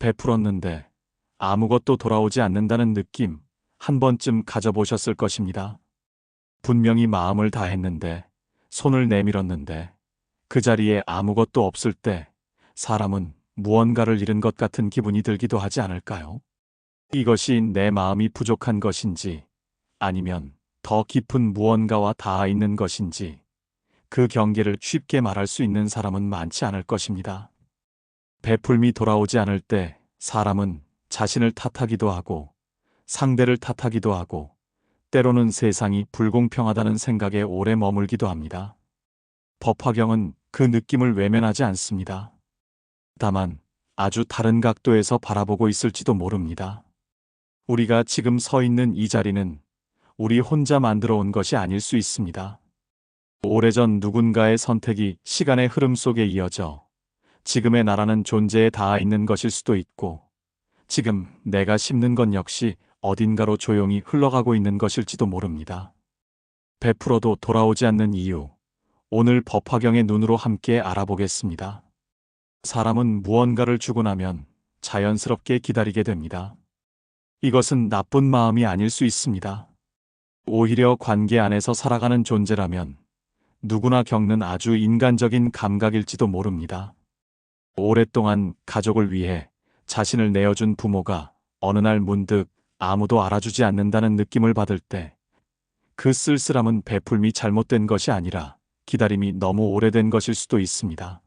베풀었는데 아무것도 돌아오지 않는다는 느낌 한 번쯤 가져보셨을 것입니다. 분명히 마음을 다했는데, 손을 내밀었는데, 그 자리에 아무것도 없을 때 사람은 무언가를 잃은 것 같은 기분이 들기도 하지 않을까요? 이것이 내 마음이 부족한 것인지, 아니면 더 깊은 무언가와 닿아 있는 것인지, 그 경계를 쉽게 말할 수 있는 사람은 많지 않을 것입니다. 베풀미 돌아오지 않을 때 사람은 자신을 탓하기도 하고, 상대를 탓하기도 하고, 때로는 세상이 불공평하다는 생각에 오래 머물기도 합니다. 법화경은 그 느낌을 외면하지 않습니다. 다만 아주 다른 각도에서 바라보고 있을지도 모릅니다. 우리가 지금 서 있는 이 자리는 우리 혼자 만들어 온 것이 아닐 수 있습니다. 오래전 누군가의 선택이 시간의 흐름 속에 이어져 지금의 나라는 존재에 닿아 있는 것일 수도 있고, 지금 내가 심는 것 역시 어딘가로 조용히 흘러가고 있는 것일지도 모릅니다. 베풀어도 돌아오지 않는 이유, 오늘 법화경의 눈으로 함께 알아보겠습니다. 사람은 무언가를 주고 나면 자연스럽게 기다리게 됩니다. 이것은 나쁜 마음이 아닐 수 있습니다. 오히려 관계 안에서 살아가는 존재라면 누구나 겪는 아주 인간적인 감각일지도 모릅니다. 오랫동안 가족을 위해 자신을 내어준 부모가 어느 날 문득 아무도 알아주지 않는다는 느낌을 받을 때, 그 쓸쓸함은 베풀미 잘못된 것이 아니라 기다림이 너무 오래된 것일 수도 있습니다.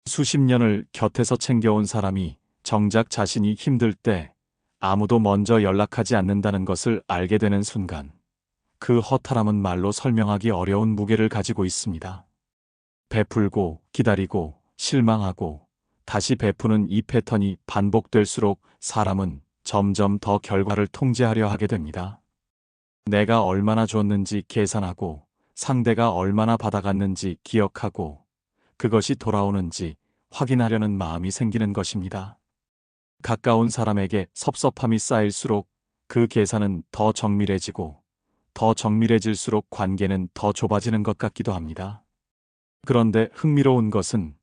수십 년을 곁에서 챙겨온 사람이 정작 자신이 힘들 때 아무도 먼저 연락하지 않는다는 것을 알게 되는 순간, 그 허탈함은 말로 설명하기 어려운 무게를 가지고 있습니다. 베풀고, 기다리고, 실망하고, 다시 베푸는 이 패턴이 반복될수록 사람은 점점 더 결과를 통제하려 하게 됩니다. 내가 얼마나 줬는지 계산하고, 상대가 얼마나 받아갔는지 기억하고, 그것이 돌아오는지 확인하려는 마음이 생기는 것입니다. 가까운 사람에게 섭섭함이 쌓일수록 그 계산은 더 정밀해지고, 더 정밀해질수록 관계는 더 좁아지는 것 같기도 합니다. 그런데 흥미로운 것은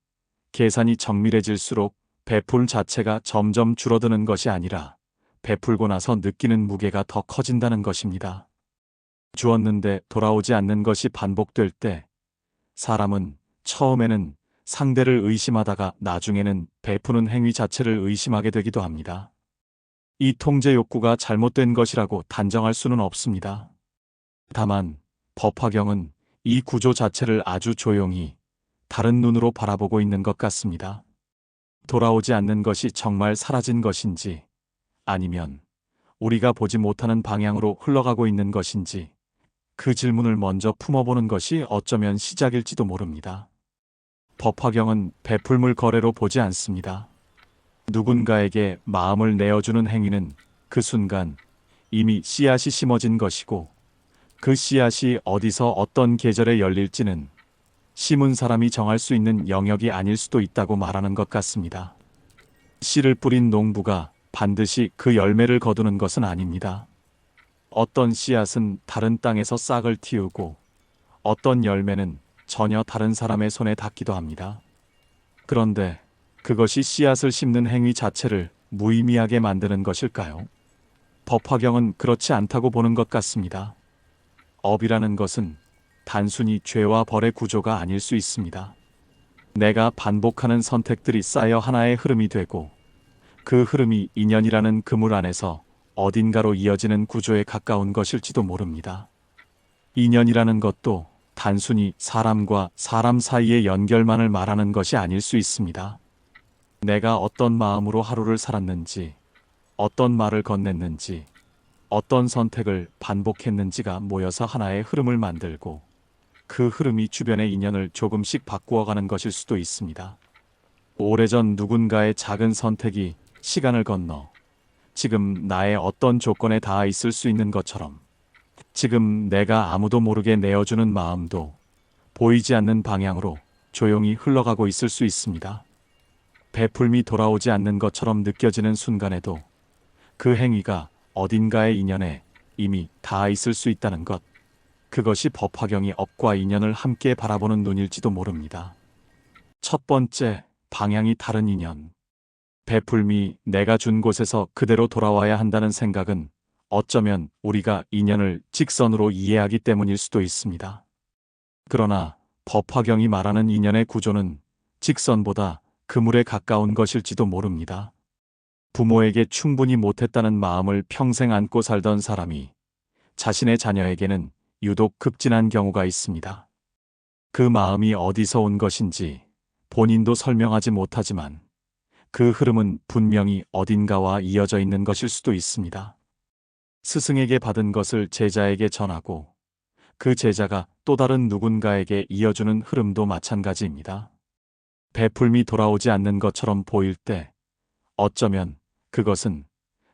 계산이 정밀해질수록 베풀 자체가 점점 줄어드는 것이 아니라 베풀고 나서 느끼는 무게가 더 커진다는 것입니다. 주었는데 돌아오지 않는 것이 반복될 때 사람은 처음에는 상대를 의심하다가 나중에는 베푸는 행위 자체를 의심하게 되기도 합니다. 이 통제 욕구가 잘못된 것이라고 단정할 수는 없습니다. 다만 법화경은 이 구조 자체를 아주 조용히 다른 눈으로 바라보고 있는 것 같습니다. 돌아오지 않는 것이 정말 사라진 것인지, 아니면 우리가 보지 못하는 방향으로 흘러가고 있는 것인지, 그 질문을 먼저 품어보는 것이 어쩌면 시작일지도 모릅니다. 법화경은 베풀물 거래로 보지 않습니다. 누군가에게 마음을 내어주는 행위는 그 순간 이미 씨앗이 심어진 것이고, 그 씨앗이 어디서 어떤 계절에 열릴지는 심은 사람이 정할 수 있는 영역이 아닐 수도 있다고 말하는 것 같습니다. 씨를 뿌린 농부가 반드시 그 열매를 거두는 것은 아닙니다. 어떤 씨앗은 다른 땅에서 싹을 틔우고, 어떤 열매는 전혀 다른 사람의 손에 닿기도 합니다. 그런데 그것이 씨앗을 심는 행위 자체를 무의미하게 만드는 것일까요? 법화경은 그렇지 않다고 보는 것 같습니다. 업이라는 것은 단순히 죄와 벌의 구조가 아닐 수 있습니다. 내가 반복하는 선택들이 쌓여 하나의 흐름이 되고, 그 흐름이 인연이라는 그물 안에서 어딘가로 이어지는 구조에 가까운 것일지도 모릅니다. 인연이라는 것도 단순히 사람과 사람 사이의 연결만을 말하는 것이 아닐 수 있습니다. 내가 어떤 마음으로 하루를 살았는지, 어떤 말을 건넸는지, 어떤 선택을 반복했는지가 모여서 하나의 흐름을 만들고, 그 흐름이 주변의 인연을 조금씩 바꾸어가는 것일 수도 있습니다. 오래전 누군가의 작은 선택이 시간을 건너 지금 나의 어떤 조건에 닿아 있을 수 있는 것처럼, 지금 내가 아무도 모르게 내어주는 마음도 보이지 않는 방향으로 조용히 흘러가고 있을 수 있습니다. 베풀미 돌아오지 않는 것처럼 느껴지는 순간에도 그 행위가 어딘가의 인연에 이미 닿아 있을 수 있다는 것, 그것이 법화경이 업과 인연을 함께 바라보는 눈일지도 모릅니다. 첫 번째, 방향이 다른 인연. 베풀미 내가 준 곳에서 그대로 돌아와야 한다는 생각은 어쩌면 우리가 인연을 직선으로 이해하기 때문일 수도 있습니다. 그러나 법화경이 말하는 인연의 구조는 직선보다 그물에 가까운 것일지도 모릅니다. 부모에게 충분히 못했다는 마음을 평생 안고 살던 사람이 자신의 자녀에게는 유독 급진한 경우가 있습니다. 그 마음이 어디서 온 것인지 본인도 설명하지 못하지만 그 흐름은 분명히 어딘가와 이어져 있는 것일 수도 있습니다. 스승에게 받은 것을 제자에게 전하고 그 제자가 또 다른 누군가에게 이어주는 흐름도 마찬가지입니다. 베풀미 돌아오지 않는 것처럼 보일 때 어쩌면 그것은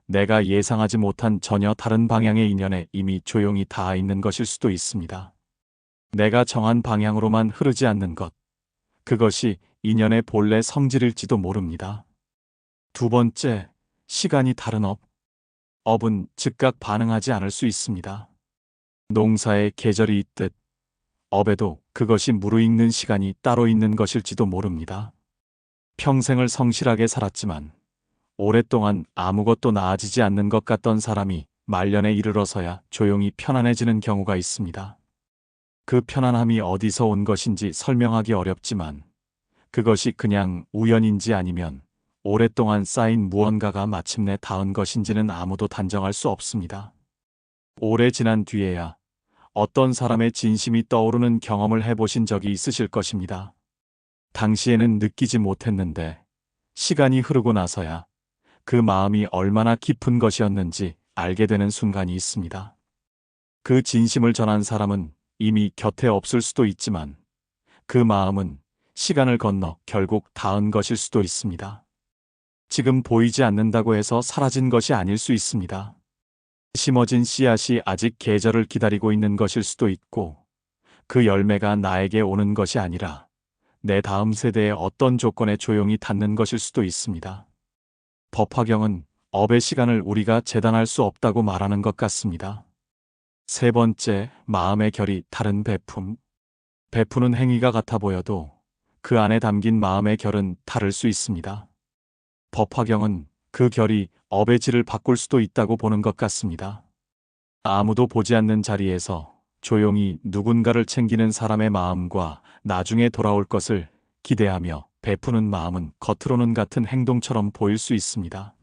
내가 예상하지 못한 전혀 다른 방향의 인연에 이미 조용히 닿아 있는 것일 수도 있습니다. 내가 정한 방향으로만 흐르지 않는 것, 그것이 인연의 본래 성질일지도 모릅니다. 두 번째, 시간이 다른 업. 업은 즉각 반응하지 않을 수 있습니다. 농사에 계절이 있듯 업에도 그것이 무르익는 시간이 따로 있는 것일지도 모릅니다. 평생을 성실하게 살았지만 오랫동안 아무것도 나아지지 않는 것 같던 사람이 말년에 이르러서야 조용히 편안해지는 경우가 있습니다. 그 편안함이 어디서 온 것인지 설명하기 어렵지만 그것이 그냥 우연인지 아니면 오랫동안 쌓인 무언가가 마침내 닿은 것인지는 아무도 단정할 수 없습니다. 오래 지난 뒤에야 어떤 사람의 진심이 떠오르는 경험을 해보신 적이 있으실 것입니다. 당시에는 느끼지 못했는데 시간이 흐르고 나서야 그 마음이 얼마나 깊은 것이었는지 알게 되는 순간이 있습니다. 그 진심을 전한 사람은 이미 곁에 없을 수도 있지만 그 마음은 시간을 건너 결국 닿은 것일 수도 있습니다. 지금 보이지 않는다고 해서 사라진 것이 아닐 수 있습니다. 심어진 씨앗이 아직 계절을 기다리고 있는 것일 수도 있고 그 열매가 나에게 오는 것이 아니라 내 다음 세대의 어떤 조건에 조용히 닿는 것일 수도 있습니다. 법화경은 업의 시간을 우리가 재단할 수 없다고 말하는 것 같습니다. 세 번째, 마음의 결이 다른 베품. 베푸는 행위가 같아 보여도 그 안에 담긴 마음의 결은 다를 수 있습니다. 법화경은 그 결이 업의 질을 바꿀 수도 있다고 보는 것 같습니다. 아무도 보지 않는 자리에서 조용히 누군가를 챙기는 사람의 마음과 나중에 돌아올 것을 기대하며 베푸는 마음은 겉으로는 같은 행동처럼 보일 수 있습니다.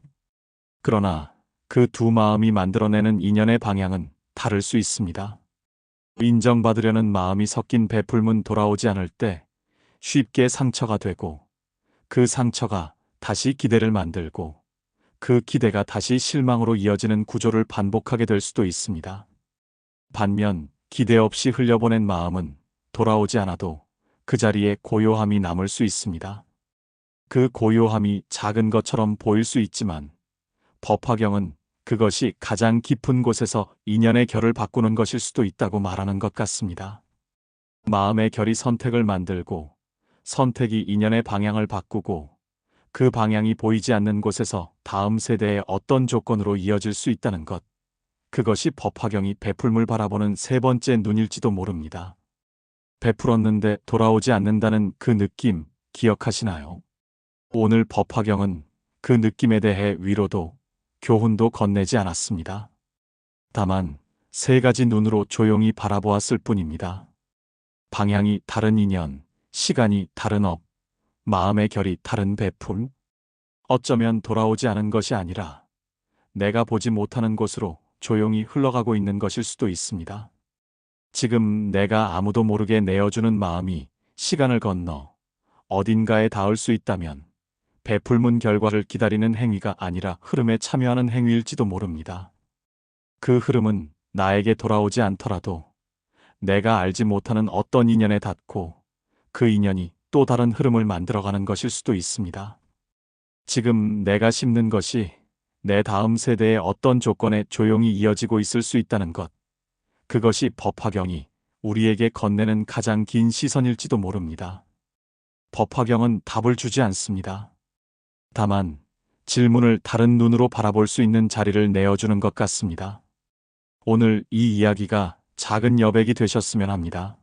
그러나 그 두 마음이 만들어내는 인연의 방향은 다를 수 있습니다. 인정받으려는 마음이 섞인 베풀문 돌아오지 않을 때 쉽게 상처가 되고 그 상처가 다시 기대를 만들고 그 기대가 다시 실망으로 이어지는 구조를 반복하게 될 수도 있습니다. 반면 기대 없이 흘려보낸 마음은 돌아오지 않아도 그 자리에 고요함이 남을 수 있습니다. 그 고요함이 작은 것처럼 보일 수 있지만 법화경은 그것이 가장 깊은 곳에서 인연의 결을 바꾸는 것일 수도 있다고 말하는 것 같습니다. 마음의 결이 선택을 만들고 선택이 인연의 방향을 바꾸고 그 방향이 보이지 않는 곳에서 다음 세대의 어떤 조건으로 이어질 수 있다는 것. 그것이 법화경이 베풀물 바라보는 세 번째 눈일지도 모릅니다. 베풀었는데 돌아오지 않는다는 그 느낌 기억하시나요? 오늘 법화경은 그 느낌에 대해 위로도 교훈도 건네지 않았습니다. 다만 세 가지 눈으로 조용히 바라보았을 뿐입니다. 방향이 다른 인연, 시간이 다른 업, 마음의 결이 다른 베풀. 어쩌면 돌아오지 않은 것이 아니라 내가 보지 못하는 곳으로 조용히 흘러가고 있는 것일 수도 있습니다. 지금 내가 아무도 모르게 내어주는 마음이 시간을 건너 어딘가에 닿을 수 있다면 베풀문 결과를 기다리는 행위가 아니라 흐름에 참여하는 행위일지도 모릅니다. 그 흐름은 나에게 돌아오지 않더라도 내가 알지 못하는 어떤 인연에 닿고 그 인연이 또 다른 흐름을 만들어가는 것일 수도 있습니다. 지금 내가 심는 것이 내 다음 세대의 어떤 조건에 조용히 이어지고 있을 수 있다는 것. 그것이 법화경이 우리에게 건네는 가장 긴 시선일지도 모릅니다. 법화경은 답을 주지 않습니다. 다만 질문을 다른 눈으로 바라볼 수 있는 자리를 내어주는 것 같습니다. 오늘 이 이야기가 작은 여백이 되셨으면 합니다.